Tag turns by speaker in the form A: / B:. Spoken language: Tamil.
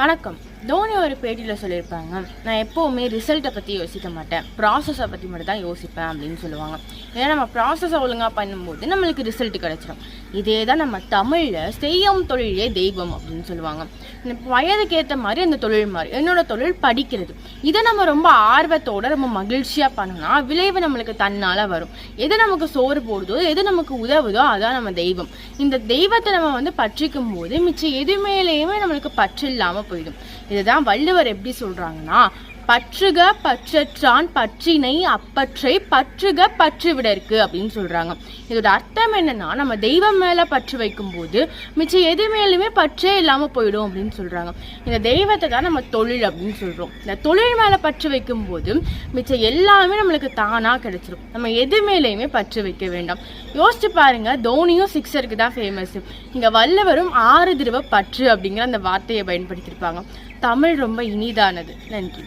A: வணக்கம். தோனி ஒரு பேட்டியில் சொல்லியிருப்பாங்க, நான் எப்போவுமே ரிசல்ட்டை பற்றி யோசிக்க மாட்டேன், ப்ராசஸை பற்றி மட்டும் தான் யோசிப்பேன் அப்படின்னு சொல்லுவாங்க. ஏன்னா நம்ம ப்ராசஸை ஒழுங்காக பண்ணும்போது நம்மளுக்கு ரிசல்ட் கிடச்சிடும். இதே தான் நம்ம தமிழில் செய்யும் தொழிலே தெய்வம் அப்படின்னு சொல்லுவாங்க. வயதுக்கு ஏற்ற மாதிரி அந்த தொழில் மாதிரி என்னோட தொழில் படிக்கிறது. இதை நம்ம ரொம்ப ஆர்வத்தோடு ரொம்ப மகிழ்ச்சியாக பண்ணோம்னா விளைவு நம்மளுக்கு தன்னால் வரும். எது நமக்கு சோறு போடுதோ, எது நமக்கு உதவுதோ அதான் நம்ம தெய்வம். இந்த தெய்வத்தை நம்ம பற்றிக்கும் போது மிச்சம் எது மேலேயுமே நம்மளுக்கு பற்று இல்லாமல் போயிடும். இதுதான் வள்ளுவர் எப்படி சொல்றாங்கன்னா, பற்றுக பற்றற்றான் பற்றினை அப்பற்றை பற்றுக பற்று விட இருக்கு அப்படின்னு சொல்றாங்க. இதோட அர்த்தம் என்னன்னா, நம்ம தெய்வம் மேல பற்று வைக்கும் போது மிச்சம் எது மேலுமே பற்றே இல்லாம போயிடும் அப்படின்னு சொல்றாங்க. இந்த தெய்வத்தை தான் நம்ம தொழில் அப்படின்னு சொல்றோம். இந்த தொழில் மேல பற்று வைக்கும் போது மிச்சம் எல்லாமே நம்மளுக்கு தானா கிடைச்சிடும். நம்ம எது மேலேயுமே பற்று வைக்க வேண்டாம். யோசிச்சு பாருங்க, தோனியும் சிக்ஸருக்கு தான் ஃபேமஸ். இங்க வள்ளுவரும் 6 தடவை பற்று அப்படிங்கிற அந்த வார்த்தையை பயன்படுத்தியிருப்பாங்க. தமிழ் ரொம்ப இனிதானது. நன்றி.